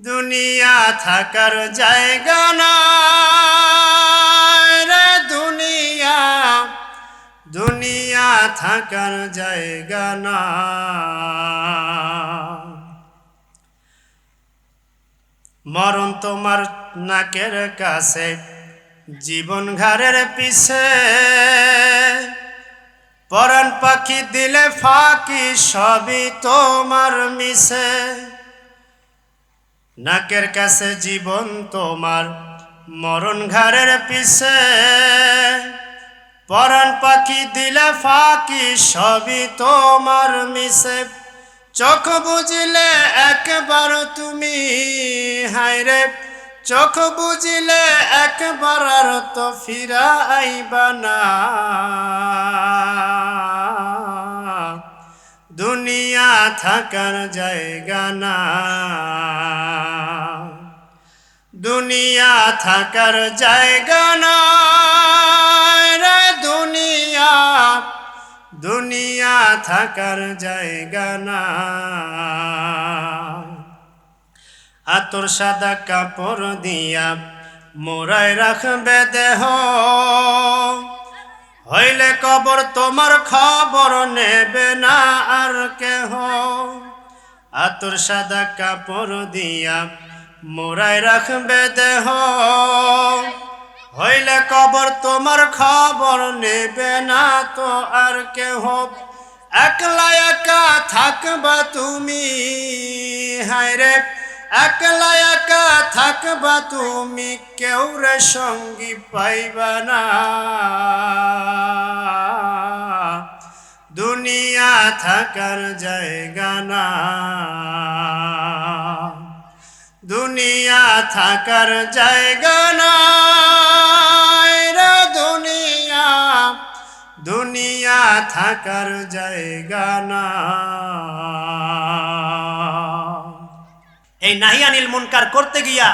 দুনিয়া থাকার জায়গা না রে, দুনিয়া দুনিয়া থাকার জায়গা না। মরণ তোমার নাকের কাছে, জীবন ঘাড়ের পিছে, পরাণ পাখি দিলে ফাঁকি, সবই তোমার মিশে। নাকের কাছে জীবন তোমার, মরণ ঘাড়ের পিছে, পরাণ পাখি দিলে ফাঁকি, সবই তোমার মিশে। চোখ বুঝিলে একবার তুমি, হায়রে চোখ বুঝিলে একবার আর তো ফিরা আইবা না। দুনিয়া থাকার জায়গা না, দুনিয়া থাকার জায়গা না রে, দুনিয়া দুনিয়া থাকার জায়গা না। আতর সাদা কাপড় দিয়া মোড়ায় রাখবে দেহ, হইলে কবর তোমার খবর নেবে না আর কেহ। আতর সাদা কাপড় দিয়া মোড়ায় রাখবে দেহ, হইলে কবর তোমার খবর নেবে না তো আর কেহ। একলা একা থাকবা তুমি, হায়রে একলা একা থাকবা তুমি, কেউ রে সঙ্গী পাইবা না। দুনিয়া থাকার জায়গা না, দুনিয়া থাকার জায়গা না রে, দুনিয়া দুনিয়া থাকার জায়গা না। এই নাহি আনিল মুনকার করতে গিয়া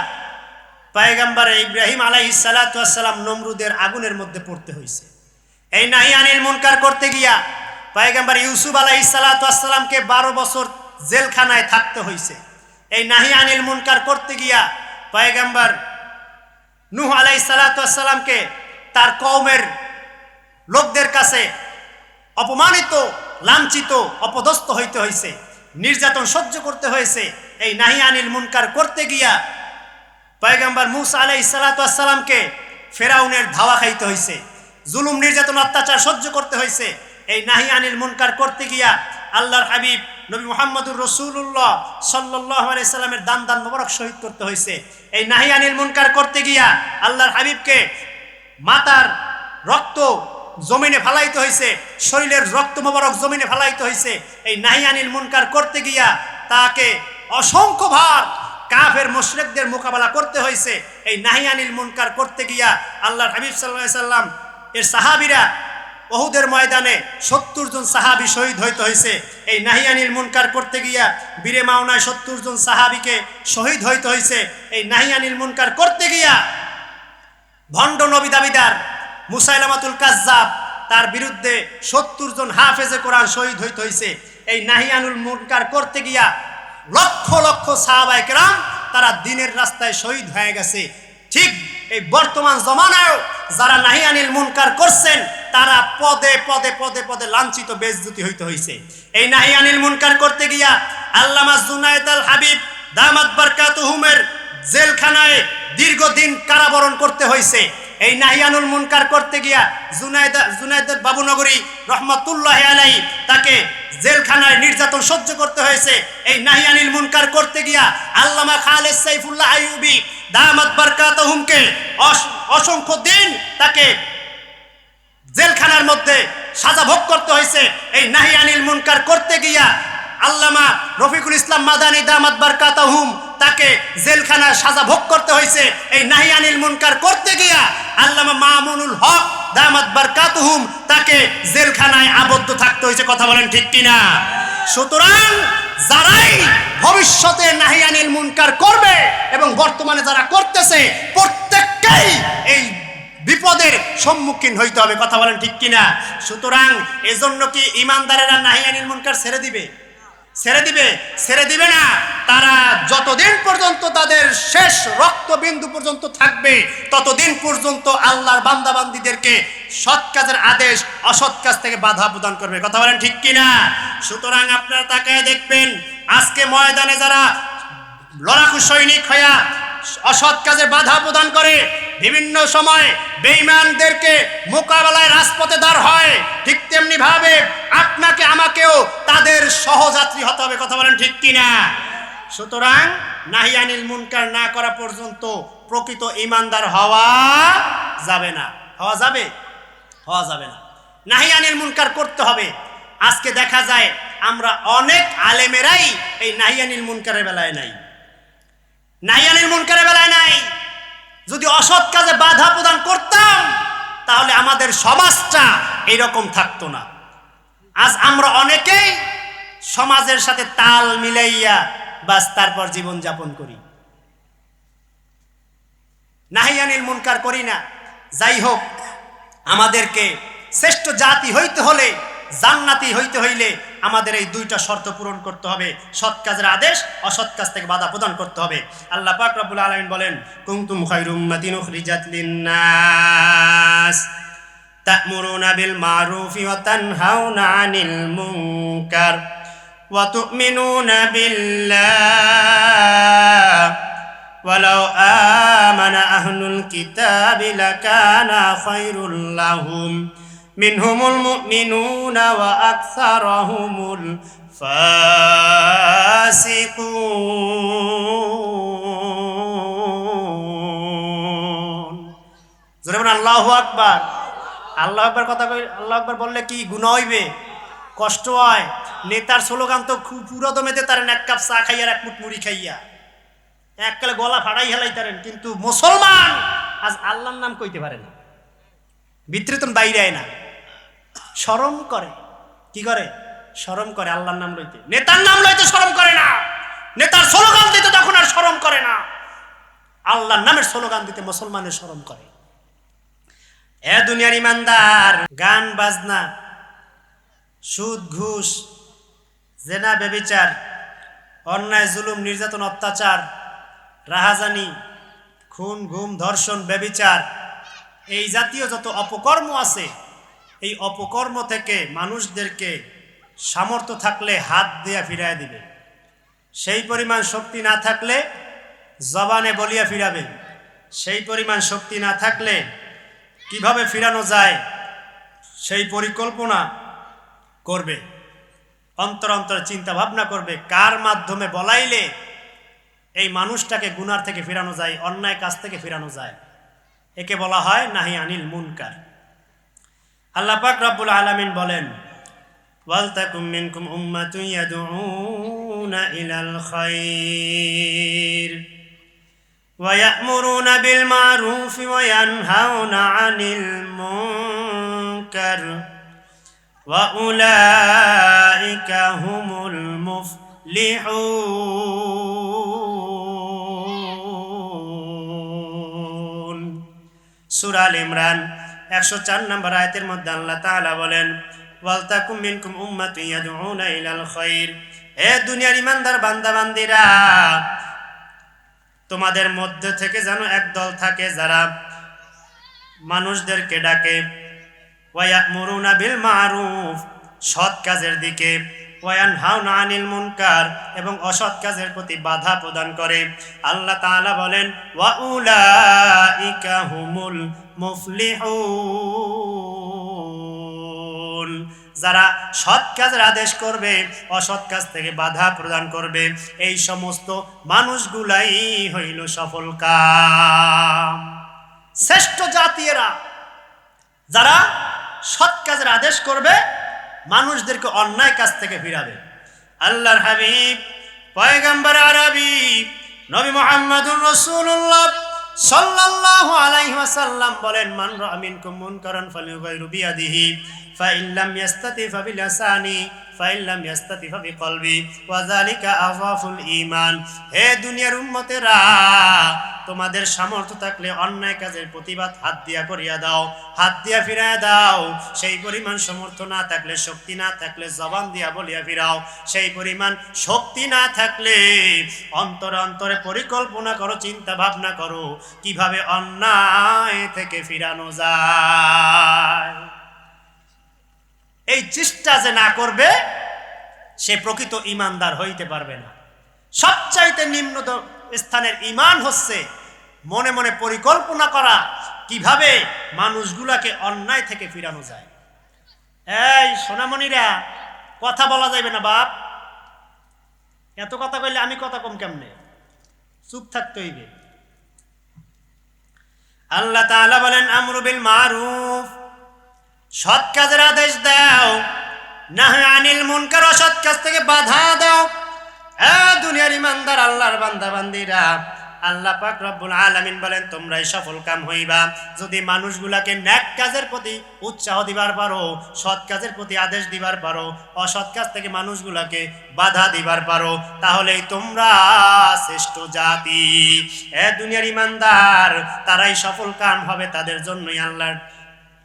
পয়গম্বর ইব্রাহিম আলাইহিস সালাতু ওয়াস সালাম নমরুদের আগুনের মধ্যে পড়তে হয়েছে। এই নাহি আনিল মুনকার করতে গিয়া পয়গম্বর ইউসুফ আলাইহিস সালাতু ওয়াস সালামকে 12 বছর জেলখানায় থাকতে হয়েছে। এই নাহি আনিল মুনকার করতে গিয়া পয়গম্বর নূহ আলাইহিস সালাতু ওয়াস সালামকে তার কওমের লোকদের কাছে অপমানিত, লাঞ্ছিত, অপদস্থ হইতে হয়েছে, নির্যাতন সহ্য করতে হয়েছে। এই নাহি আনিল মুনকার করতে গিয়া পয়গম্বর মূসা আলাইহিস সালাতু ওয়াস সালামকে ফেরাউনের ধাওয়া খাইতে হয়েছে, জুলুম নির্যাতন অত্যাচার সহ্য করতে হয়েছে। এই নাহি আনিল মুনকার করতে গিয়া আল্লাহর হাবিব নবী মুহাম্মদুর রাসূলুল্লাহ সাল্লাল্লাহু আলাইহি সাল্লামের দান মোবারক শহীদ করতে হয়েছে। এই নাহি আনিল মুনকার করতে গিয়া আল্লাহর হাবিবকে মাতার রক্ত জমিনে ফালাইতে হয়েছে, শরীরের রক্ত মোবারক জমিনে ফালাইতে হয়েছে। এই নাহি আনিল মুনকার করতে গিয়া তাকে অসংখ্যবার কাফের মুশরিকদের মোকাবেলা করতে হয়েছে। এই নাহি আনিল মুনকার করতে গিয়া আল্লাহর হাবিব সাল্লাল্লাহু আলাইহি সাল্লাম এর সাহাবীরা উহুদের ময়দানে 70 জন সাহাবী শহীদ হইতে হয়েছে। এই নাহি আনিল মুনকার করতে গিয়া বীরে মাওনায় 70 জন সাহাবীকে শহীদ হইতে হয়েছে। এই নাহি আনিল মুনকার করতে গিয়া ভণ্ড নবী দাবিদার মুসাইলামাতুল কাজ্জাব, তার বিরুদ্ধে 70 জন হাফেজে কোরআন শহীদ হইতে হয়েছে। এই নাহি আনিল মুনকার করতে গিয়া লক্ষ লক্ষ সাহাবায়ে কেরাম তারা দ্বীনের রাস্তায় শহীদ হয়ে গেছে। ঠিক এই বর্তমান জমানায়ও যারা নাহি আনিল মুনকার করছেন তারা পদে পদে পদে পদে লাঞ্ছিত, বেইজ্জতি হইতে হয়েছে। এই নাহি আনিল মুনকার করতে গিয়া আল্লামা জুনায়েদ আল হাবিব দামাত বারকাতুহুমের জেলখানায় দীর্ঘদিন কারাবরণ করতে হয়েছে। এই নাহি আনিল মুনকার করতে গিয়া জুনায়েদ বাবুনগরী রহমাতুল্লাহি আলাইহি তাকে জেলখানায় নির্যাতন সহ্য করতে হয়েছে। এই নাহি আনিল মুনকার করতে গিয়া আল্লামা খালেদ সাইফুল্লাহ আইয়ুবী দামাত বারকাতুহুমকে অসংখ্য দিন তাকে জেলখানার মধ্যে সাজা ভোগ করতে হয়েছে। এই নাহি আনিল মুনকার করতে গিয়া আল্লামা রফিকুল ইসলাম মাদানী দামাত বারকাতুহুম তাকে জেলখানায় সাজা ভোগ করতে হয়েছে। এই নাহি আনিল মুনকার করতে গিয়া আল্লামা মামুনুল হক দামাত বারকাতুহুম তাকে জেলখানায় আবদ্ধ থাকতে হয়েছে। কথা বলেন ঠিক কিনা? সুতরাং যারাই ভবিষ্যতে নাহি আনিল মুনকার করবে এবং বর্তমানে যারা করতেছে প্রত্যেককেই এই বিপদের সম্মুখীন হইতে হবে। কথা বলেন ঠিক কিনা? সুতরাং এজন্য কি ইমানদারেরা নাহি আনিল মুনকার ছেড়ে দিবে? ছেড়ে দিবে না। তারা যতদিন পর্যন্ত শেষ রক্তবিন্দু পর্যন্ত থাকবে, ততদিন পর্যন্ত আল্লাহর বান্দাবান্দীদেরকে সৎ কাজের আদেশ, অসৎ কাজ থেকে বাধা প্রদান করবে। কথা বলেন ঠিক কিনা? সুতরাং আপনারা তাকায় দেখবেন, আজকে ময়দানে যারা লড়াকু সৈনিক হইয়া অসৎ কাজে বাধা প্রদান করে, বিভিন্ন সময় বেঈমানদেরকে মোকাবেলায় রাজপথে দাঁড় হয়, ঠিক তেমনি ভাবে আপনাকে আমাকেও তাদের সহযাত্রী হতে হবে। কথা বলেন ঠিক কিনা? সুতরাং নাহি আনিল মুনকার না করা পর্যন্ত প্রকৃত ঈমানদার হওয়া যাবে না। হওয়া যাবে? হওয়া যাবে না। নাহি আনিল মুনকার করতে হবে। আজকে দেখা যায় আমরা অনেক আলেমেরাই এই নাহি আনিল মুনকারের বেলায় নাই, নাহি আনিল মুনকারের বেলায় নাই। যদি অসৎ কাজে বাধা প্রদান করতাম তাহলে আমাদের সমাজটা এরকম থাকতো না। আজ আমরা অনেকেই সমাজের সাথে তাল মিলাইয়া বাস তারপর জীবন যাপন করি, নাহি আনিল মুনকার করি না। যাই হোক, আমাদেরকে শ্রেষ্ঠ জাতি হইতে হলে, জান্নাতি হইতে হইলে আমাদের এই দুইটা শর্ত পূরণ করতে হবে। সৎ কাজের আদেশ, অসৎ কাজ থেকে বাধা প্রদান করতে হবে। আল্লাহ পাক রব্বুল আলামিন বলেন, কুনতুম খায়রা উম্মাতিন উখরিজাত লিন-নাস তা'মুরুনা বিল মা'রুফি ওয়া তানহাউনা আনিল মুনকার ওয়া তু'মিনুনা বিল্লাহ ওয়ালাউ আমানা আহলুল কিতাবি লাকানা খায়রুল লাহুম মিনহুমুল মুমিনুনা ওয়া আকসারুহুমুল ফাসিকুন। জোরে বলেন আল্লাহু আকবার। আল্লাহু আকবার কথা কই, আল্লাহু আকবার বললে কি গুনাহ হইবে? কষ্ট হয়। নেতার স্লোগান তো পুরো দমে দিতারেন, এক কাপ চা খাইয়া, এক মুঠ মুড়ি খাইয়া, এককালে গলা ফাড়াই হেলাইতারেন, কিন্তু মুসলমান আজ আল্লাহর নাম কইতে পারে না, ভিতরে তো বাইরে আয় না, শরম করে। কি করে? শরম করে আল্লাহর নাম লইতে। নেতার নাম লইতে শরম করে না, নেতার স্লোগান দিতে তখন আর শরম করে না, আল্লাহর নামের স্লোগান দিতে মুসলমানের শরম করে। এ দুনিয়ার ইমানদার, গান বাজনা, সুদ ঘুষ, জেনা ব্যভিচার, অন্যায় জুলুম নির্যাতন অত্যাচার, রাহাজানি, খুন গুম ধর্ষণ ব্যভিচার, এই জাতীয় যত অপকর্ম আছে, এই অপকর্ম থেকে মানুষদেরকে সামর্থ্য থাকলে হাত দিয়া ফিরাইয়া দিবে, সেই পরিমাণ শক্তি না থাকলে জবানে বলিয়া ফিরাবে, সেই পরিমাণ শক্তি না থাকলে কিভাবে ফিরানো যায় সেই পরিকল্পনা করবে, অন্তর অন্তর চিন্তা ভাবনা করবে, কার মাধ্যমে বলাইলে এই মানুষটাকে গুনার থেকে ফিরানো যায়, অন্যায় কাজ থেকে ফিরানো যায়। একে বলা হয় নাহি আনিল মুনকার। আল্লাহ পাক রব্বুল আলামিন বলেন, ওয়ালতাকুম মিনকুম উম্মাতুন ইয়াদউনা ইলাল খায়র ওয়া ইয়া'মুরুনা বিল মা'রুফি ওয়া ইয়ানহাউনা আনিল মুনকার ওয়া উলাইকা হুমুল মুফলিহুন। সূরা আল ইমরান 104 নম্বর আয়াতের মধ্যে আল্লাহ তাআলা বলেন, ওয়ালতাকুম মিনকুম উম্মাতুন ইয়াদউনা ইলাল খায়র। হে দুনিয়ার ইমানদার বান্দা বান্দীরা, তোমাদের মধ্যে থেকে যেন একদল থাকে যারা মানুষদেরকে ডাকে, ওয়া ইয়া'মুরুনা বিল মা'রুফ, সৎ কাজের দিকে, ওয়া ইয়ানহাউনা আনিল মুনকার, এবং অসৎ কাজের প্রতি বাধা প্রদান করে। আল্লাহ তাআলা বলেন, ওয়া উলাইকা হুমুল মুফলিহুন। যারা সৎ কাজের আদেশ করবে, অসৎ কাজ থেকে বাধা প্রদান করবে, এই সমস্ত মানুষগুলাই হইল সফল কাম। শ্রেষ্ঠ জাতি এরা, যারা সৎ কাজের আদেশ করবে, মানুষদেরকে অন্যায় কাজ থেকে ফিরাবে। আল্লাহর হাবিব পয়গম্বর আরবি নবী মুহাম্মদুর রাসূলুল্লাহ সাল্লাল্লাহু আলাইহি ওয়াসাল্লাম বলেন, মান রাআ মিনকুম মুনকারান ফালিয়ুগাইরু বিয়াদিহি ফাইন লাম ইয়াস্তাতি ফাবিলিসানি ফাইন লাম ইয়াস্তাতি ফাবিকলবি ওয়া যালিকা আযাফুল ঈমান। হে দুনিয়ার উম্মতেরা, তোমাদের সামর্থ্য থাকলে অন্যায় কাজের প্রতিবাদ হাত দিয়া করিয়া দাও, হাত দিয়া ফিরাইয়া দাও। সেই পরিমাণ সামর্থ্য না থাকলে, শক্তি না থাকলে জবান দিয়া বলিয়া ফিরাও। সেই পরিমাণ শক্তি না থাকলে অন্তরে অন্তরে পরিকল্পনা করো, চিন্তা ভাবনা করো কিভাবে অন্যায় থেকে ফিরানো যায়। এই চেষ্টা যে না করবে সে প্রকৃত ঈমানদার হইতে পারবে না। সবচাইতে নিম্ন স্থানের ঈমান হচ্ছে মনে মনে পরিকল্পনা করা কিভাবে মানুষগুলাকে অন্যায় থেকে ফিরানো যায়। এই সোনামণিরা, কথা বলা যাবে না বাপ, এত কথা কইলে আমি কথা কম কেমনে, চুপ থাকতে হইবে। আল্লাহ তাআলা বলেন আমরু বিল মারুফ, সৎ কাজের আদেশ দাও, নাহি আনিল মুনকার, অসৎ কাজ থেকে বাধা দাও। দুনিয়ার ইমানদার আল্লাহর বান্দা বান্দিরা, আল্লাহ পাক রব্বুল আলামিন বলেন তোমরাই সফল কাম হইবা যদি মানুষগুলাকে নেক কাজের প্রতি উৎসাহ দিবার পারো, সৎ কাজের প্রতি আদেশ দিবার পারো, অসৎ কাজ থেকে মানুষগুলাকে বাধা দিবার পারো, তাহলেই তোমরা শ্রেষ্ঠ জাতি। দুনিয়ার ইমানদার তারাই সফল কাম হবে, তাদের জন্যই আল্লাহর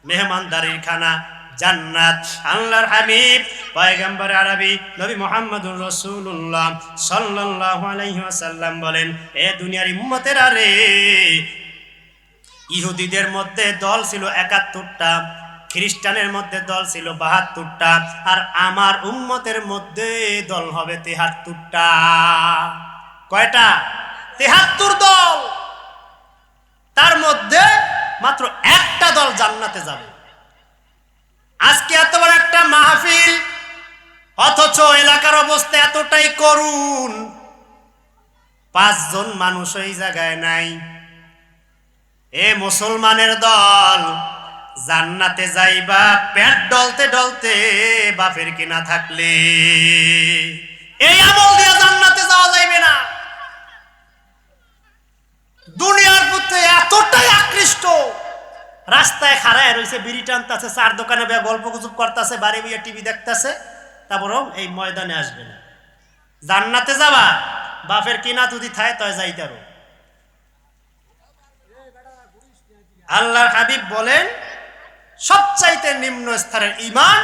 মেহমানদারির খানা জান্নাত। আল্লাহর হাবিব পয়গম্বর আরবি নবী মুহাম্মদুর রাসূলুল্লাহ সাল্লাল্লাহু আলাইহি ওয়াসাল্লাম বলেন, এ দুনিয়ার উম্মতেরা রে, ইহুদিদের মধ্যে দল ছিল ৭১টা, খ্রিস্টানের মধ্যে দল ছিল ৭২টা, আর আমার উম্মতের মধ্যে দল হবে ৭৩টা। কয়টা? ৭৩ দল। তার মধ্যে মাত্র একটা দল জান্নাতে যাবে। আজকে এত বড় একটা মাহফিল, অথচ এলাকার অবস্থা এতটাই করুণ, ৫ জন মানুষ ওই জায়গায় নাই। এ মুসলমানের দল, জান্নাতে যাইবা পেট ডলতে ডলতে বাপের কিনা থাকলে, এই আমল দিয়ে জান্নাতে যাওয়া যাইবে না। দুনিয়ার প্রতি এতটাই আকৃষ্ট, রাস্তায় খাড়ায় রয়েছে, বিড়ি টানতেছে, চার দোকানে গল্প গুজব করতেছে, বাড়ি বিয়ে টিভি দেখতেছে, তারপরও এই ময়দানে আসবে না। জান্নাতে যাবা বাপের কিনা যদি থায় তয় যাইতারো। আল্লাহর হাবিব বলেন সবচাইতে নিম্ন স্তরের ঈমান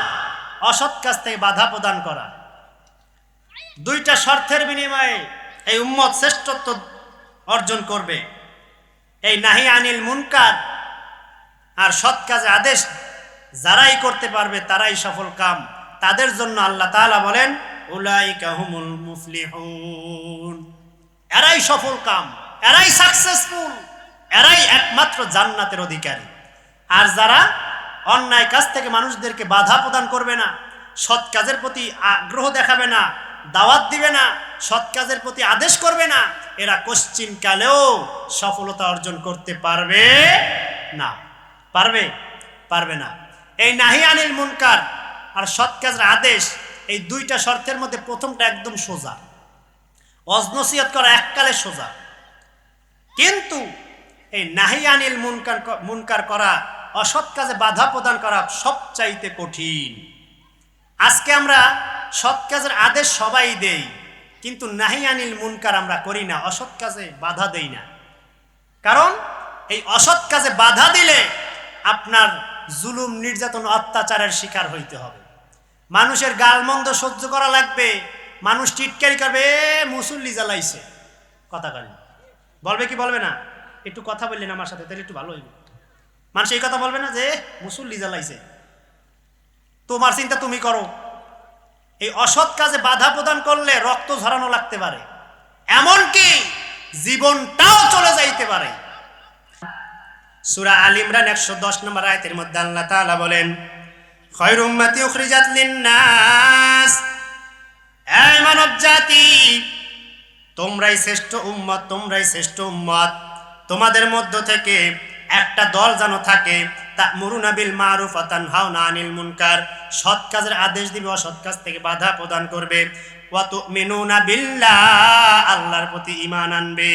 অসৎ কাজ থেকে বাধা প্রদান করা। দুইটা শর্তের বিনিময়ে এই উম্মত শ্রেষ্ঠত্ব অর্জন করবে। এই নাহি আনিল মুনকার আর সৎ কাজের আদেশ যারাই করতে পারবে তারাই সফল কাম। তাদের জন্য আল্লাহ তাআলা বলেন উলাইকা হুমুল মুফলিহুন, এরাই সফল কাম, এরাই সাকসেসফুল, এরাই একমাত্র জান্নাতের অধিকারী। আর যারা অন্যায় কাজ থেকে মানুষদেরকে বাধা প্রদান করবে না, সৎ কাজের প্রতি আগ্রহ দেখাবে না, দাওয়াত দিবে না, সৎ কাজের প্রতি আদেশ করবে না, এরা কোশ্চিন কালেও সফলতা অর্জন করতে পারবে না। পারবে না। এই নাহি আনিল মুনকার আর সৎ কাজের আদেশ, এই দুইটা শর্তের মধ্যে প্রথমটা একদম সোজা, অজনসিয়ত করা এককালে সোজা, কিন্তু এই নাহি আনিল মুনকার করা, অসৎ কাজে বাধা প্রদান করা সবচাইতে কঠিন। আজকে আমরা সৎ কাজের আদেশ সবাই দেই, কিন্তু নাহি আনিল মুনকার আমরা করি না, অসৎ কাজে বাধা দেই না। কারণ এই অসৎ কাজে বাধা দিলে আপনার জুলুম, নির্যাতন, অত্যাচারের শিকার হইতে হবে, মানুষের গালমন্দ সহ্য করা লাগবে, মানুষ টিটকারি করবে, মুসল্লি জ্বালাইছে, কথা বলবে কি বলবে না? একটু কথা বললেন আমার সাথে, তাহলে একটু ভালো হইবে। মানুষ এই কথা বলবে না যে মুসল্লি জ্বালাইছে, তোমার চিন্তা তুমি করো। এই অসৎ কাজে বাধা প্রদান করলে রক্ত ঝরানো লাগতে পারে, এমনকি জীবনটাও চলে যাইতে পারে। সূরা আল ইমরান 110 নম্বর আয়াতের মধ্যে আল্লাহ তাআলা বলেন খায়রু উম্মতি উখরিজাত লিন-নাস, হে মানব জাতি, তোমরাই শ্রেষ্ঠ উম্মত, তোমরাই শ্রেষ্ঠ উম্মত। তোমাদের মধ্য থেকে একটা দল যেন থাকে তা'মুরুনা বিল মারুফ ওয়া তানহাউনা আনিল মুনকার, সৎ কাজের আদেশ দিবে, অসৎ কাজ থেকে বাধা প্রদান করবে। ওয়া তু'মিনুনা বিল্লাহ, আল্লাহর প্রতি ঈমান আনবে।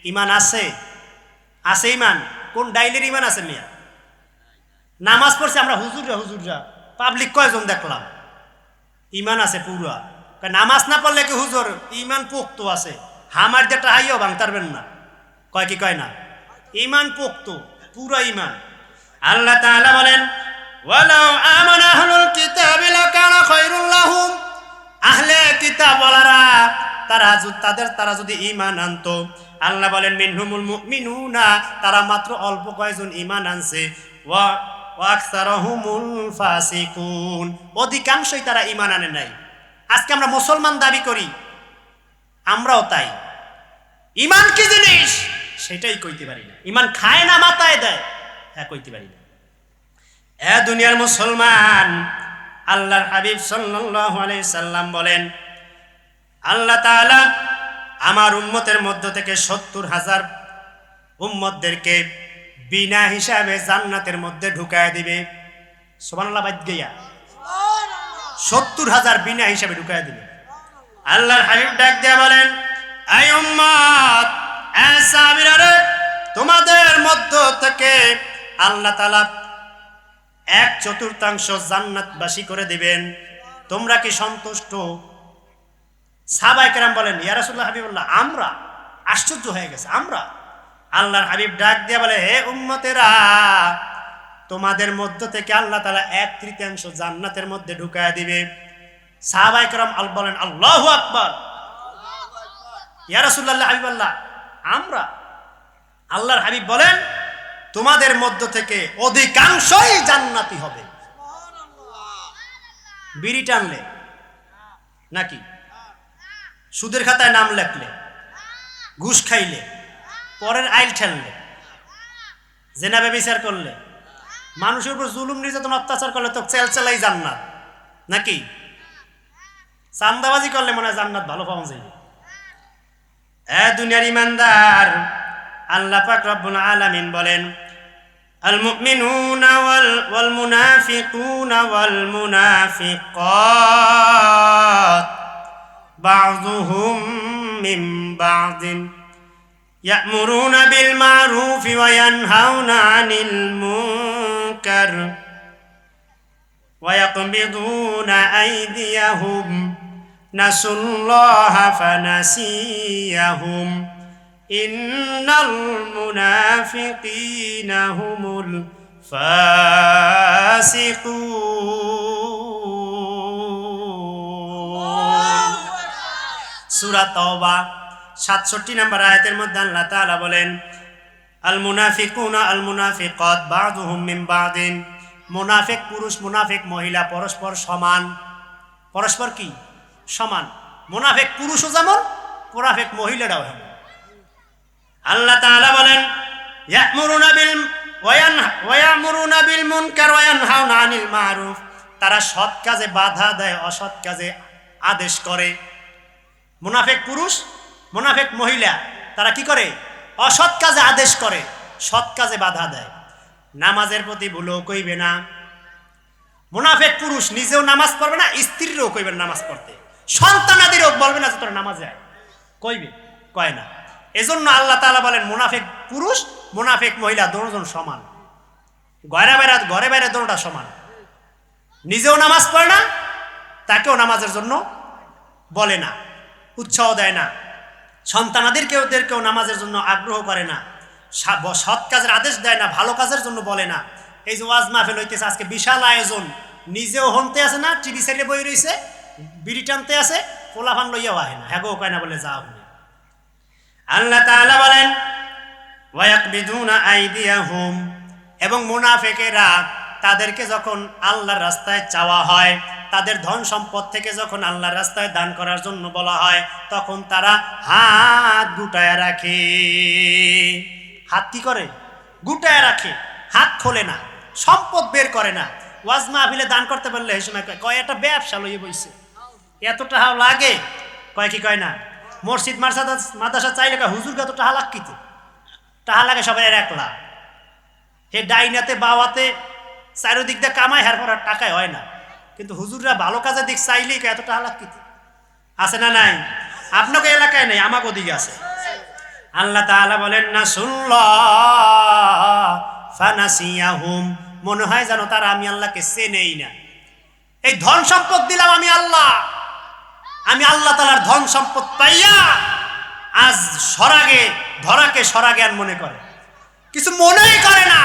ঈমান আছে? আছে ঈমান? কোন ডাইলের ঈমান আছে মিয়া? নামাজ পড়ছি আমরা হুজুররা পাবলিক কয়জন দেখলাম ইমান আছে পুরা। নামাজ না পড়লে কি হুজুর ইমান পোক্ত আছে, হামার যেটা হাইও ভাঙতারবেন না, কয় কি কয় না, ইমান পোক্ত পুরা ইমান। আল্লাহ তাআলা বলেন ওয়ালাউ আমানা আহলুল কিতাবি লাকানা খায়রুল লাহুম, আহলে কিতাব ওয়ালারা তারা যদি ঈমান আনতো, আল্লাহ বলেন মিনহুমুল মুমিনুনা, তারা মাত্র অল্প কয়েকজন ঈমান আনছে, ওয়া আকসারুহুমুল ফাসিকুন, অধিকাংশই তারা ঈমান আনে নাই। আজকে আমরা মুসলমান দাবি করি, আমরাও তাই, ঈমান কি জিনিস সেটাই কইতে পারি না, ঈমান খায় না মাথায় দেয়, হ্যাঁ কইতে পারি না। এ দুনিয়ার মুসলমান, আল্লাহর হাবিব সাল্লাল্লাহু আলাইহি সাল্লাম বলেন আল্লাহ তাআলা আমার উম্মতের মধ্য থেকে ৭০,০০০ উম্মতদেরকে বিনা হিসাবে জান্নাতের মধ্যে ঢুকায় দিবে। সুবহানাল্লাহ, বাদ গিয়া ৭০,০০০ বিনা হিসাবে ঢুকায় দিবে। আল্লাহর হাবিব ডাক দিয়া বলেন এই উম্মত, এ সাহাবীরা, তোমাদের মধ্য থেকে আল্লাহ তাআলা ১/৪ জান্নাতবাসী করে দিবেন, তোমরা কি সন্তুষ্ট? সাহাবায়ে কেরাম বলেন ইয়া রাসূলুল্লাহ, হাবিবুল্লাহ, আমরা। আশ্চর্য হয়ে গেছে, আমরা। আল্লাহর হাবিব ডাক দিয়ে বলে হে উম্মতেরা, তোমাদের মধ্য থেকে আল্লাহ তাআলা ১/৩ জান্নাতের মধ্যে ঢুকায়া দিবে। সাহাবায়ে কেরাম বলেন আল্লাহু আকবার, ইয়া রাসূলুল্লাহ, হাবিবাল্লাহ, আমরা। আল্লাহর হাবিব বলেন তোমাদের মধ্য থেকে অধিকাংশই জান্নাতি হবে। বিড়ি টানলে নাকি, সুদের খাতায় নাম লেখলে, ঘুষ খাইলে, পরের আইল ঠেললে, জেনা ব্যভিচার করলে, মানুষের উপর জুলুম নির্যাতন অত্যাচার করলে তো চেলচেলাই জান্নাত নাকি, চান্দাবাজি করলে মনে হয় জান্নাত ভালো পাওয়া যায়। এ দুনিয়ার ইমানদার, আল্লাহ পাক রব্বুল আলামিন বলেন আল মুমিনুনা ওয়াল মুনাফিকুনা ওয়াল মুনাফিকাত বা'যুহুম মিন বা'যিন ইয়া'মুরুনা বিল মা'রুফি ওয়া ইয়ানহাউনা আনিল মুনকার ওয়া ইয়াকবিদুনা আইদিয়াহুম নাসুল্লাহা ফানাসিয়াহুম ইন্নাল মুনাফিকিনা হুমুল ফাসিকুন। সূরা তাওবা ৬৭ নম্বর আয়াতের মধ্যে আল্লাহ তাআলা বলেন আল মুনাফিকুনা আল মুনাফিকাত বা'যুহুম মিন বা'দিন, মুনাফিক পুরুষ মুনাফিক মহিলা পরস্পর সমান। পরস্পর কি সমান? মুনাফিক পুরুষও যেমন, মুনাফিক মহিলারাও যেমন। আল্লাহ তাআলা বলেন ইয়া'মুরুনা বিল মুনকার ওয়া ইয়ানহাউনা আনিল মা'রুফ, তারা সৎ কাজে বাধা দেয়, অসৎ কাজে আদেশ করে। মুনাফিক পুরুষ মুনাফিক মহিলা তারা কি করে? অসৎ কাজে আদেশ করে, সৎ কাজে বাধা দেয়। নামাজের প্রতি ভুলও কইবে না। মুনাফিক পুরুষ নিজেও নামাজ পড়বে না, স্ত্রীরও কইবে না নামাজ পড়তে, সন্তানাদিরও বলবে না যে তোরা নামাজ যায়, কইবে? কয় না। এজন্য আল্লাহ তাআলা বলেন মুনাফিক পুরুষ মুনাফিক মহিলা দুজন সমান, ঘরে বাইরে দুটোটা সমান। নিজেও নামাজ পড়ে না, তাকেও নামাজের জন্য বলে না, উৎসাহ দেয় না। সন্তানাদেরকেও নামাজের জন্য আগ্রহ করে না, সৎ কাজের আদেশ দেয় না, ভালো কাজের জন্য বলে না। এই যে ওয়াজ মাহফিল হইতেছে আজকে, বিশাল আয়োজন, নিজেও হনতে আছে না, টিভি সাইডে বই রইছে, বিড়ি টানতে আছে, পোলাপান লইয়াও আহে না, হ্যাগো কয় না বলে যা হবে। আল্লাহ তাআলা বলেন ওয়া ইয়াকবিদুনা আইদিয়াহুম, এবং মুনাফিকেরা তাদেরকে যখন আল্লাহর রাস্তায় চাওয়া হয়, তাদের ধন সম্পদ থেকে যখন আল্লাহর রাস্তায় দান করার জন্য বলা হয়, তখন তারা হাত গুটায় রাখে। হাত কি করে? গুটায় রাখে, হাত খোলে না, সম্পদ বের করে না। ওয়াজ মাহফিলে দান করতে পারলে এই সময় কয় একটা ব্যবসা লইয়ে বইছে, এত টাকা লাগে, কয় কি কয় না। মসজিদ মাদ্রাসা চাইলে হুজুর কত টাকা লাগকিতে, টাকা লাগে সবাই ১ লাখ। হে ডাইনাতে বাওয়াতে চারিদিক দিয়ে কামাই, হার পর টাকায় হয় না, কিন্তু হুজুররা ভালো কাজের দিক চাইলেই এত টাকা লাগকিতে। আছে না নাই? আপনাকে এলাকায় নেই, আমাকে ওদিকে আছে। আল্লাহ তাআলা বলেন নাসুল্লাহ ফানাসিয়াহুম, মনে হয় যেন তারা আমি আল্লাহকে চেনেই না। এই ধন সম্পদ দিলাম আমি আল্লাহ তাআলার ধন সম্পদ পাইয়া আজ ধরাকে সরাজ্ঞান মনে করে, কিছু মনেই করে না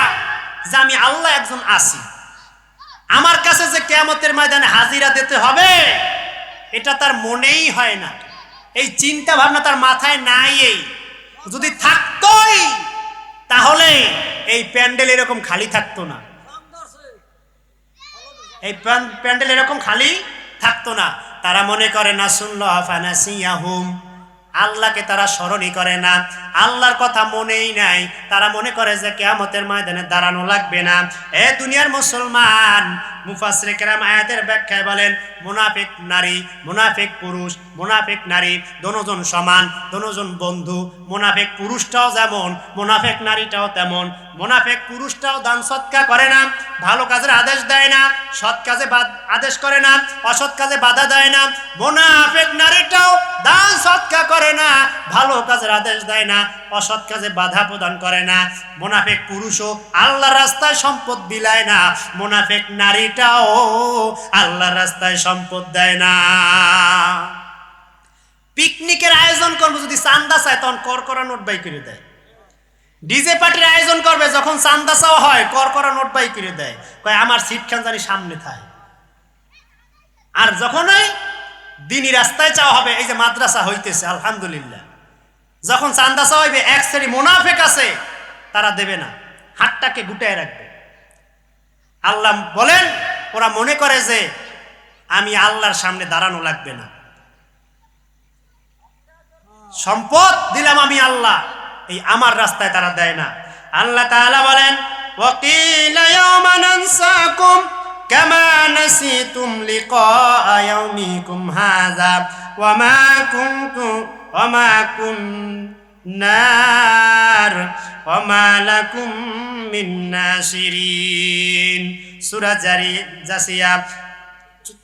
যে আমি আল্লাহ একজন আছি, আমার কাছে যে কিয়ামতের ময়দানে হাজিরা দিতে হবে এটা তার মনেই হয় না। এই চিন্তা ভাবনা তার মাথায় নাই। এই যদি থাকতোই তাহলে এই প্যান্ডেল এরকম খালি থাকতো না, এই প্যান্ডেল এরকম খালি থাকতো না। তারা মনে করে না সুন্নাহ ফানাসিয়াহুম, আল্লাহকে তারা স্মরণই করে না, আল্লাহর কথা মনেই নাই। তারা মনে করে যে কিয়ামতের ময়দানে দাঁড়ানো লাগবে না। এ দুনিয়ার মুসলমান, মুফাসসিরে কেরাম আয়াতের ব্যাখ্যায় বলেন মুনাফিক নারী, মুনাফিক পুরুষ, মুনাফিক নারী দোনোজন সমান, দোনোজন বন্ধু। মুনাফিক পুরুষটাও যেমন মুনাফিক নারীটাও তেমন। মুনাফিক পুরুষটাও দান সৎকা করে না, ভালো কাজের আদেশ দেয় না, সৎ কাজে আদেশ করে না, অসৎ কাজে বাধা দেয় না। মুনাফিক নারীটাও দান সৎকা করে না, ভালো কাজের আদেশ দেয় না, অসৎ কাজে বাধা প্রদান করে না। মুনাফিক পুরুষও আল্লাহর রাস্তায় সম্পদ বিলায় না, মুনাফিক নারীটাও আল্লাহর রাস্তায় সম্পদ দেয় না। পিকনিকের আয়োজন করবে, যদি চান্দা চায় তখন করকরা নোট বাই করে দেয়। ডিজে পার্টির আয়োজন করবে, যখন চান্দা চাওয়া হয় করকরা নোট বাই করে দেয়, কয় আমার সিট খান জানি সামনে থাকে। আর যখনই দিনী রাস্তায় চাওয়া হবে, এই যে মাদ্রাসা হইতেছে আলহামদুলিল্লাহ, যখন চান্দা চাওয়া হইবে এক শ্রেণী মুনাফিক আছে, তারা দেবে না, হাতটাকে গুটায় রাখবে। আল্লাহ বলেন ওরা মনে করে যে আমি আল্লাহর সামনে দাঁড়ানো লাগবে না, সম্পদ দিলাম আমি আল্লাহ, এই আমার রাস্তায় তারা দেয় না। আল্লাহ তাআলা বলেন ওয়াকিলা ইয়াওমা নানসাকুম কামা নাসিতুম লিকা ইয়াউমিকুম হাযা ওয়ামা কুন্নার ওয়ামা লাকুম মিন নাসিরিন। সূরা জাসিয়া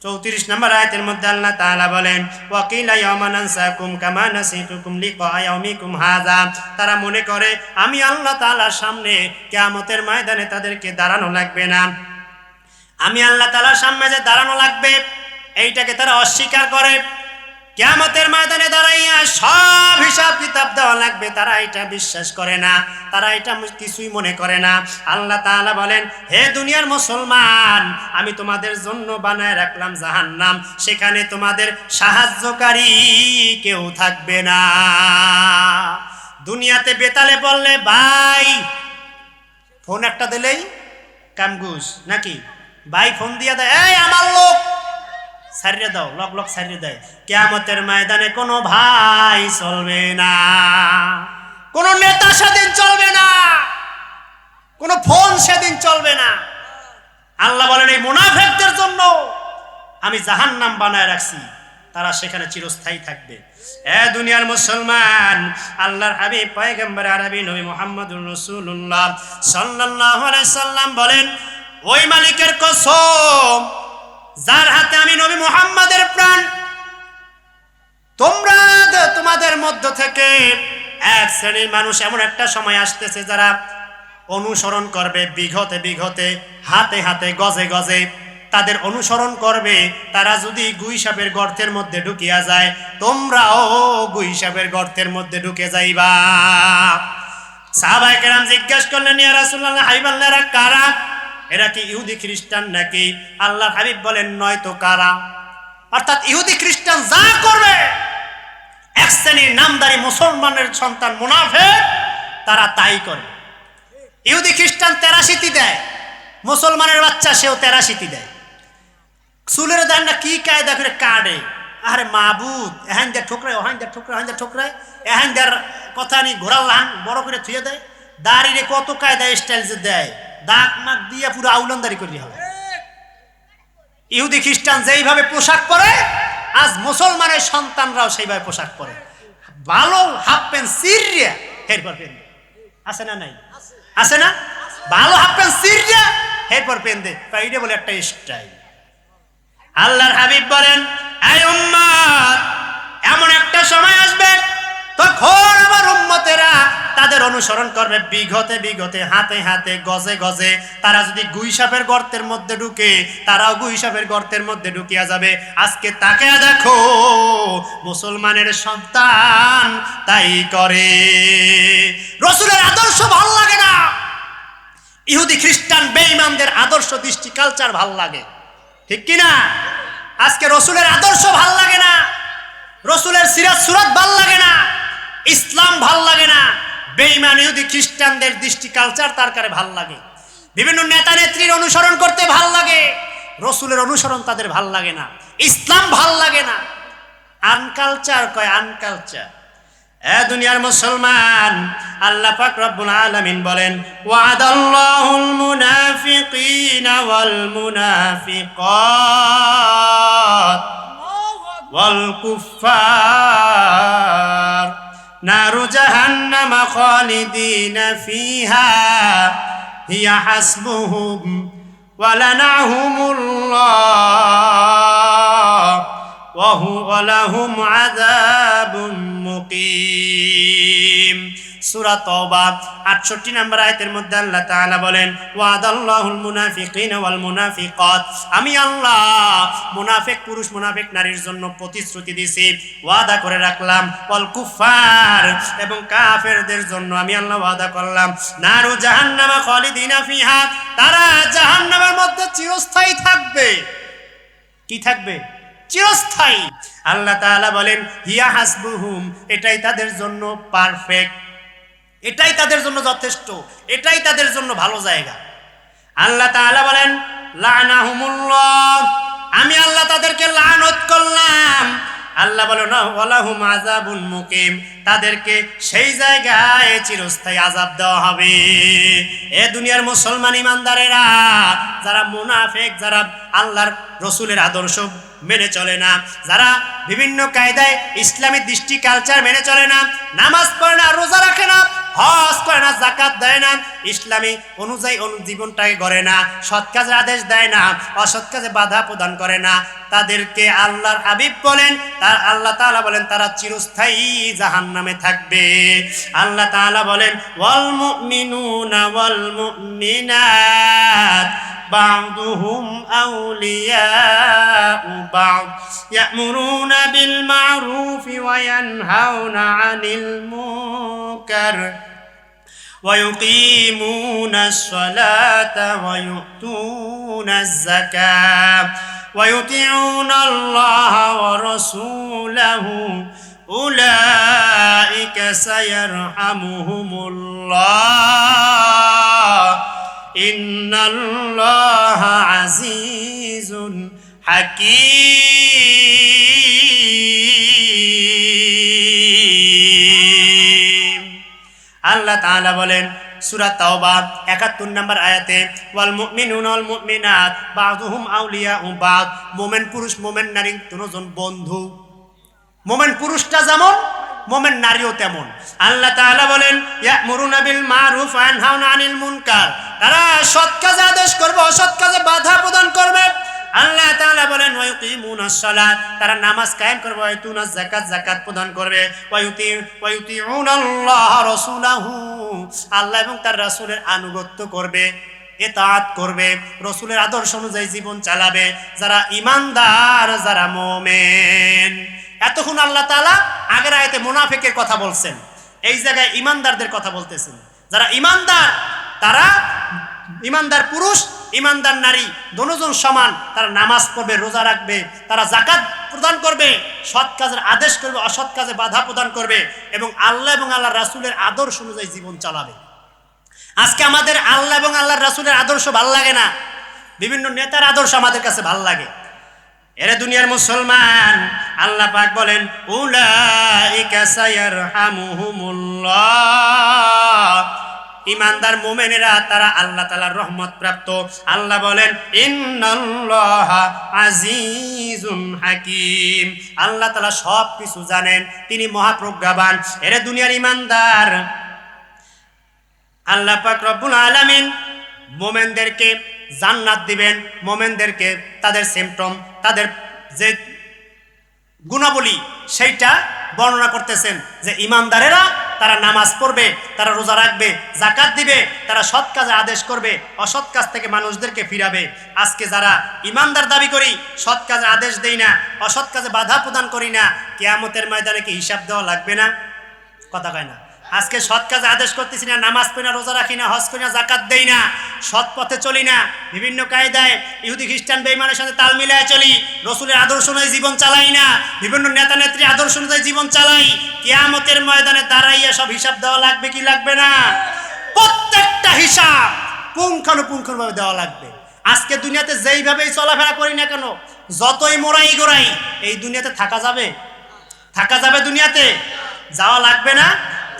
34 নম্বর আয়াতের মধ্যে আল্লাহ তাআলা বলেন ওয়াকিলা ইয়াওমা নানসাকুম কামা নাসিতুকুম লিকা ইয়াউমিকুম হাযা, তারা মনে করে আমি আল্লাহ তাআলার সামনে কিয়ামতের ময়দানে তাদেরকে দাঁড়ানো লাগবে না, আমি আল্লাহ তাআলার সামনে যে দাঁড়ানো লাগবে এইটাকে তারা অস্বীকার করে। কিয়ামতের ময়দানে দাঁড়াইয়া সব হিসাব কিতাব দেওয়া লাগবে, তারা এটা বিশ্বাস করে না, তারা এটা কিছুই মনে করে না। আল্লাহ তাআলা বলেন হে দুনিয়ার মুসলমান, আমি তোমাদের জন্য বানায় রাখলাম জাহান্নাম, সেখানে তোমাদের সাহায্যকারী কেউ থাকবে না। দুনিয়াতে বেতালে বললে ভাই ফোন একটা দিলেই কামগুস নাকি, ভাই ফোন দিয়া দেয় এই আমার লোক ছাড়িয়ে দাও, লক লক ছাড়িয়ে দেয়। কিয়ামতের ময়দানে কোনো ভাই চলবে না, কোনো নেতা সেদিন চলবে না, কোনো ফোন সেদিন চলবে না। আল্লাহ বলেন এই মুনাফিকদের জন্য আমি জাহান্নাম বানায় রাখছি, তারা সেখানে চিরস্থায়ী থাকবে। এ দুনিয়ার মুসলমান, আল্লাহর হাবিব পয়গম্বর আরবি নবী মুহাম্মদুর রাসূলুল্লাহ সাল্লাল্লাহু আলাইহি সাল্লাম বলেন ওই মালিকের কসম যার হাতে আমি নবী মুহাম্মাদের প্রাণ, তোমাদের মধ্য থেকে এক শ্রেণীর মানুষ এমন একটা সময় আসতেছে যারা অনুসরণ করবে বিঘতে হাতে হাতে গজে গজে, তাদের অনুসরণ করবে। তারা যদি গুইসাপের গর্তের মধ্যে ঢুকিয়া যায়, তোমরাও গুইসাপের গর্তের মধ্যে ঢুকে যাইবা। সাহাবায়ে কেরাম জিজ্ঞাসা করলেন ইয়া রাসূলুল্লাহ, হাবিবাল্লাহ এরা কারা? এরা কি ইহুদি খ্রিস্টান নাকি? আল্লাহর হাবিব বলেন নয় তো কারা। অর্থাৎ ইহুদি খ্রিস্টান যা করবে, এক শ্রেণীর নামদারি মুসলমানের সন্তান মুনাফিক তারা তাই করবে। ইহুদি খ্রিস্টান 83 দেয়, মুসলমানের বাচ্চা সেও 83 দেয়। চুলের দেন না কি কায়দা করে কাটে, আরে মাবুদ এহান দিয়ে ঠোকরায়, ওহান দিয়ে ঠোকরায়, ওহান দিয়ে ঠোকরায়, এহান দেয়ার কথা নি ঘোড়ার লাহান বড় করে থুয়ে দেয়। দাড়িরে কত কায়দা স্টাইল যে দেয়, দাগ মাগ দিয়ে পুরো আউলানদারি করে হবে। ইহুদি খ্রিস্টান যেইভাবে পোশাক পরে, আজ মুসলমানের সন্তানরাও সেইভাবে পোশাক পরে। ভালো হাফ প্যান্ট সিরিয়া এরপর পেন্দে, আছে না নাই? আছে না? ভালো হাফ প্যান্ট সিরিয়া এরপর পেন্দে, এটা বলে একটা স্টাইল। আল্লাহর হাবিব বলেন এই উম্মত, এমন একটা সময় আসবে তখন আমার উম্মতেরা তাদের অনুসরণ করবে বিঘতে বিঘতে, হাতে হাতে, গজে গজে। তারা যদি গুইসাপের গর্তের মধ্যে ঢুকে, তারাও গুইসাপের গর্তের মধ্যে ঢুকিয়া যাবে। আজকে তাকে দেখো, মুসলমানের সন্তান তাই করে। রাসূলের আদর্শ ভাল লাগে না, ইহুদি খ্রিস্টান বেঈমানদের আদর্শ, দৃষ্টি, কালচার ভাল লাগে, ঠিক কিনা? আজকে রাসূলের আদর্শ ভাল লাগে না, রাসূলের সিরাত সুরাত ভাল লাগে না, ইসলাম ভাল লাগে না, বেঈমান ইহুদি খ্রিস্টানদের দৃষ্টি কালচার তার কাছে ভাল লাগে। বিভিন্ন নেতা নেত্রীর অনুসরণ করতে ভাল লাগে, রাসূলের অনুসরণ তাদের ভাল লাগে না, ইসলাম ভাল লাগে না। আনকালচার কয়, আনকালচার। এ দুনিয়ার মুসলমান, আল্লাহ পাক রব্বুল আলামিন বলেন, ওয়াদাল্লাহুল মুনাফিকিনা ওয়াল মুনাফিকাত ওয়াল কুফফার নারু জাহান্নামা খালিদিনা ফিহা হিয়া হাসবুহুম ওয়া লানাহুমুল্লাহ ওয়া লাহুম আযাবুম মুকিম। সূরা তাওবা 68 নম্বর আয়াতের মধ্যে আল্লাহ তাআলা বলেন, ওয়াদাল্লাহুল মুনাফিকিনা ওয়াল মুনাফিকাত, আমি আল্লাহ মুনাফিক পুরুষ মুনাফিক নারীর জন্য প্রতিশ্রুতি দিয়েছি, ওয়াদা করে রাখলাম। ওয়াল কুফার, এবং কাফেরদের জন্য আমি আল্লাহ ওয়াদা করলাম, নারু জাহান্নামা খালিদিনা ফিহা, তারা জাহান্নামের মধ্যে চিরস্থায়ী থাকবে। কি থাকবে? চিরস্থায়ী। আল্লাহ তাআলা বলেন, হিয়া হাসবুহুম, এটাই তাদের জন্য পারফেক্ট, এটাই তাদের জন্য যথেষ্ট, এটাই তাদের জন্য ভালো জায়গা। আল্লাহ তাআলা বলেন, লানাহুমুল্লাহ, আমি আল্লাহ তাদেরকে লানত করলাম। আল্লাহ বলেন, ওয়ালাহুম আযাবুন মুকিম, তাদেরকে সেই জায়গায় চিরস্থায়ী আযাব দেওয়া হবে। এ দুনিয়ার মুসলমান ইমানদারেরা, যারা মুনাফিক, যারা আল্লাহর রাসূলের আদর্শ মেনে চলে না, যারা বিভিন্ন কায়দায় ইসলামী দৃষ্টি কালচার মেনে চলে না, নামাজ পড়ে না, রোজা রাখে না, হজ করে না, যাকাত দেয় না, ইসলামী অনুযায়ী জীবনটাকে গড়ে না, সৎ কাজের আদেশ দেয় না, অসৎ কাজে বাধা প্রদান করে না, তাদেরকে আল্লাহর হাবিব বলেন, আল্লাহ তাআলা বলেন, তারা চিরস্থায়ী জাহান্নামে থাকবে। আল্লাহ তাআলা বলেন, ওয়াল মুমিনুনা ওয়াল মুমিনাত বা'দুহুম আউলিয়াউ বা'দ ইয়া'মুরুনা বিল মা'রুফি ওয়া ইয়ানহাউনা আনিল মুনকার ওয়া ইউকিমুনাস সালাতা ওয়া ইউতুনাজ যাকাত ওয়া ইউতিউনাল্লাহা ওয়া রাসূলাহু উলাইকা সায়ারহামুহুমুল্লাহ ইন্নাল্লাহা আজিজুন হাকীম। আল্লাহ তাআলা বলেন সূরা তাওবা 71 নম্বর আয়াতে, ওয়াল মুমিনুনা ওয়াল মুমিনাত বা'দুহুম আউলিয়াউ বা'দ, মুমিন পুরুষ মুমিন নারী দুজন বন্ধু। মুমিন পুরুষটা যেমন, মুমিন নারীও তেমন। আল্লাহ তাআলা বলেন, ইয়া'মুরুনা বিল মা'রুফ ওয়া ইয়ানহাউনা আনিল মুনকার, তারা সৎ কাজে আদেশ করবে, অসৎ কাজে বাধা প্রদান করবে। আল্লাহ তাআলা বলেন, ওয়া ইউকিমুনাস সালাত, তারা নামাজ কায়েম করবে, ওয়া ইউতুনাজ যাকাত, যাকাত প্রদান করবে, ওয়া ইউতিউনাল্লাহ রাসূলাহু, আল্লাহ এবং তার রাসূলের আনুগত্য করবে, ইতাআত করবে, রাসূলের আদর্শ অনুযায়ী জীবন চালাবে, যারা ঈমানদার, যারা মুমিন। এতক্ষণ আল্লাহ তাআলা আগের আয়াতে মুনাফিকের কথা বলছেন, এই জায়গায় ঈমানদারদের কথা বলতেছেন। যারা ঈমানদার, তারা ঈমানদার পুরুষ, ঈমানদার নারী দুজন সমান, তারা নামাজ পড়বে, রোজা রাখবে, তারা যাকাত প্রদান করবে, সৎ কাজের আদেশ করবে, অসৎ কাজে বাধা প্রদান করবে, এবং আল্লাহ এবং আল্লাহর রাসূলের আদর্শ অনুযায়ী জীবন চালাবে। আজকে আমাদের আল্লাহ এবং আল্লাহর রাসূলের আদর্শ ভাল লাগে না, বিভিন্ন নেতার আদর্শ আমাদের কাছে ভাল লাগে। এরে দুনিয়ার মুসলমান, আল্লাহ পাক বলেন, উলাইকা সায়ারহামুহুমুল্লাহ, ঈমানদার মুমিনেরা তারা আল্লাহ তাআলার রহমত প্রাপ্ত। আল্লাহ বলেন, ইন্নাল্লাহা আজিজুন হাকীম, আল্লাহ তাআলা সব কিছু জানেন, তিনি মহাপ্রজ্ঞাবান। এরে দুনিয়ার ঈমানদার, আল্লাহ পাক রব্বুল আলামিন মুমিনদেরকে জান্নাত দিবেন, মুমিনদেরকে তাদের সিম্পটম, তাদের যে গুণাবলী সেইটা বর্ণনা করতেছেন, যে ঈমানদারেরা তারা নামাজ পড়বে, তারা রোজা রাখবে, যাকাত দিবে, তারা সৎ কাজে আদেশ করবে, অসৎ কাজ থেকে মানুষদেরকে ফিরাবে। আজকে যারা ইমানদার দাবি করি, সৎ কাজে আদেশ দেই না, অসৎ কাজে বাধা প্রদান করি না, কিয়ামতের ময়দানে কি হিসাব দেওয়া লাগবে না? কথা কয় না। আজকে সৎ কাজে আদেশ করতেছি না, নামাজ পড়ি না, রোজা রাখি না, হজ করি না, যাকাত দেই না, সৎ পথে চলি না, বিভিন্ন কায়দায় ইহুদি খ্রিস্টান বেঈমানের সাথে তাল মিলায় চলি, রসুলের আদর্শ অনুযায়ী জীবন চালাই না, বিভিন্ন নেতা নেত্রী আদর্শ অনুযায়ী জীবন চালাই, কিয়ামতের ময়দানে দাঁড়াইয়া সব হিসাব দেওয়া লাগবে কি লাগবে না? প্রত্যেকটা হিসাব পুঙ্খানুপুঙ্খভাবে দেওয়া লাগবে। আজকে দুনিয়াতে যেইভাবেই চলাফেরা করি না কেন, যতই মোড়াই গোড়াই, এই দুনিয়াতে থাকা যাবে? থাকা যাবে দুনিয়াতে? যাওয়া লাগবে না?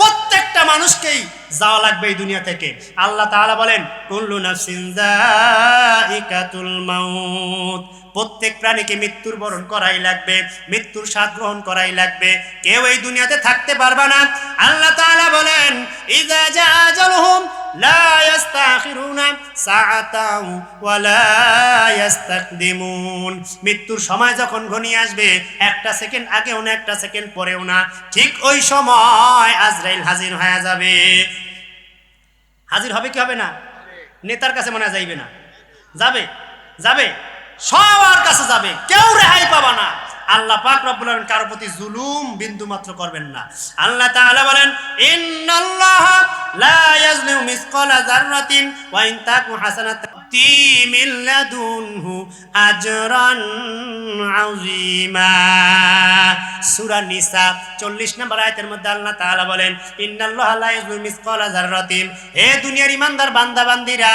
প্রত্যেকটা মানুষকেই যাওয়া লাগবে এই দুনিয়া থেকে। আল্লাহ তাআলা বলেন, কুল্লু নাফসিন যায়িকাতুল মাউত, প্রত্যেক প্রাণীকে মৃত্যুর বরণ করাই লাগবে, মৃত্যুর স্বাদ গ্রহণ করাই লাগবে, কেউ এই দুনিয়াতে থাকতে পারবে না। আল্লাহ তাআলা বলেন, ইযা জা আজালুহুম লা ইস্তাখিরুনা সাআতাও ওয়া লা ইস্তাকদিমুন, মৃত্যুর সময় যখন ঘনিয়ে আসবে, একটা সেকেন্ড আগেও না, একটা সেকেন্ড পরেও না, ঠিক ওই সময় আজরাইল হাজির হয়ে যাবে। হাজির হবে কি হবে না? নেতার কাছে মনে যাইবে না? যাবে, যাবে, সবার কাছে যাবে, কেউ রেহাই পাবা না। আল্লাহ পাক রব্বুল আলামিন কারো প্রতি জুলুম বিন্দু মাত্র করবেন না। আল্লাহ তাআলা বলেন, ইন্নাল্লাহা লা ইয়াজলিমু মিসকালা যাররাতিন ওয়া ইন তাকু হাসানাতান মিন লাদুনহু আজরান আযীমা। সূরা নিসা 40 নম্বর আয়াতের মধ্যে আল্লাহ তাআলা বলেন, ইন্নাল্লাহা লা ইয়াজলিমু মিসকালা যাররাতিন, হে দুনিয়ার ইমানদার বান্দা বান্দীরা,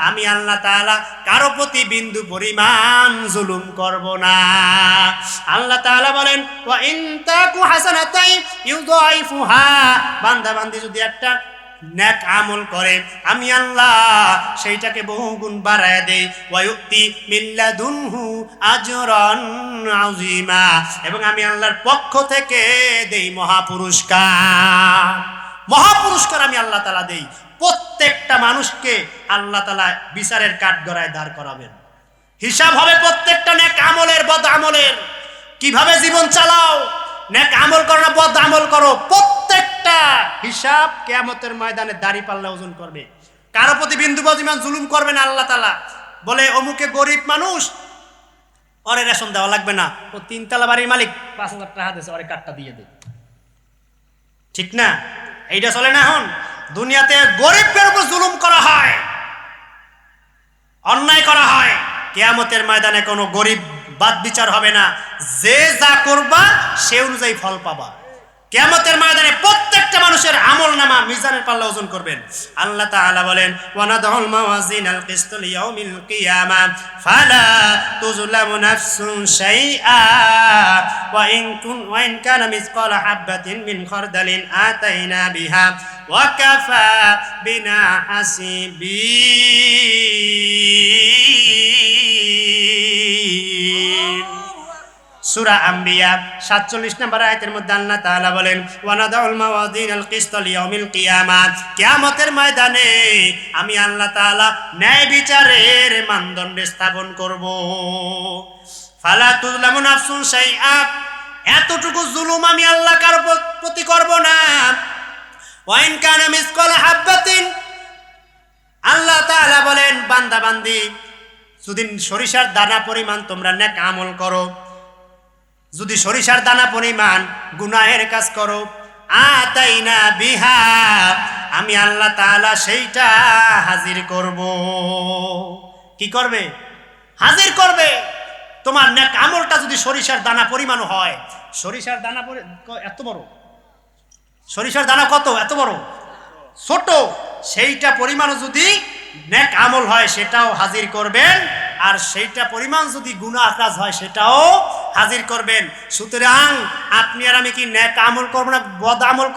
আমি আল্লাহ তাআলা কারো প্রতি বিন্দু পরিমাণ জুলুম করব না। আল্লাহ তাআলা বলেন, ওয়া ইন তাকু হাসানাতাই ইউযাইফুহা, বান্দা বান্দি যদি একটা নেক আমল করে, আমি আল্লাহ সেইটাকে বহুগুণ বাড়ায় দেই, ওয়া ইউতি মিন লাদুনহু আজরান আযীমা, এবং আমি আল্লাহর পক্ষ থেকে দেই মহাপুরস্কার। মহাপুরস্কার আমি আল্লাহ তাআলা দেই। প্রত্যেকটা মানুষকে আল্লাহ তাআলা বিচারের কাঠগড়ায় দাঁড় করাবেন, হিসাব হবে প্রত্যেকটা নেক আমলের, বদ আমলের। কিভাবে জীবন চালাও, নেক আমল করো না বদ আমল করো, প্রত্যেকটা হিসাব কিয়ামতের ময়দানে দাড়ি পাল্লা ওজন করবে। কারো প্রতি বিন্দু পরিমাণ জুলুম করবে না আল্লাহ তাআলা। বলে অমুকে গরিব মানুষ, ওরে রেশন দেওয়া লাগবে না, ও 3 তলা বাড়ির মালিক, 5,000 টাকা দিয়েছে, ওরে কাটটা দিয়ে দে, ঠিক না? এইটা চলে না। এখন দুনিয়াতে গরিবের উপর জুলুম করা হয়, অন্যায় করা হয়। কিয়ামতের ময়দানে কোনো গরিব বাদ বিচার হবে না, যে যা করবা সে অনুযায়ী ফল পাবা। কিয়ামতের ময়দানে প্রত্যেকটা মানুষের আমল নামা মিজানের পাল্লা ওজন করবেন। আল্লাহ তাআলা বলেন, ওয়ানাদুল মাওয়াজিনাল কিসত লিয়াউমিল কিয়ামা ফালা তুজলামু নাফসুন শাইআ ওয়া ইন কানা মিসকালা হাববাতিন মিন খারদালিন আতাইনা বিহা ওয়া কাফা বিনা হাসিবিন। সূরা আম্বিয়া 47 নম্বর আয়াতের মধ্যে আল্লাহ তাআলা বলেন, ওয়ানাদাউল মাওয়াজিনাল কিসত লিয়াউমিল কিয়ামা, কিয়ামতের ময়দানে আমি আল্লাহ তাআলা ন্যায় বিচারের মানদণ্ড স্থাপন করব। ফালা তুজলামু নাফসুন শাইআ, এতটুকু জুলুম আমি আল্লাহ কারো প্রতি করব না। ওয়া ইন কানা মিসকালা হাববাতিন, আল্লাহ তাআলা বলেন, বান্দা বান্দি যদি সরিষার দানা পরিমাণ তোমরা নেক আমল করো, যদি সরিষার দানা পরিমাণ গুনাহের কাজ করো, আতাইনা বিহা, আমি আল্লাহ তাআলা সেইটা হাজির করব। কি করবে? হাজির করবে। তোমার নেক আমলটা যদি সরিষার দানা পরিমাণ হয়, সরিষার দানা এত বড়, সরিষার দানা কত? এত বড়, ছোট, সেইটা পরিমাণ যদি নেক আমল হয় সেটাও হাজির করবেন, আর সেইটা পরিমাণ যদি গুনাহ কাজ হয় সেটাও হাজির করবেন। সুতরাং আপনি আর আমি কি নেক আমল করব না বদ আমল?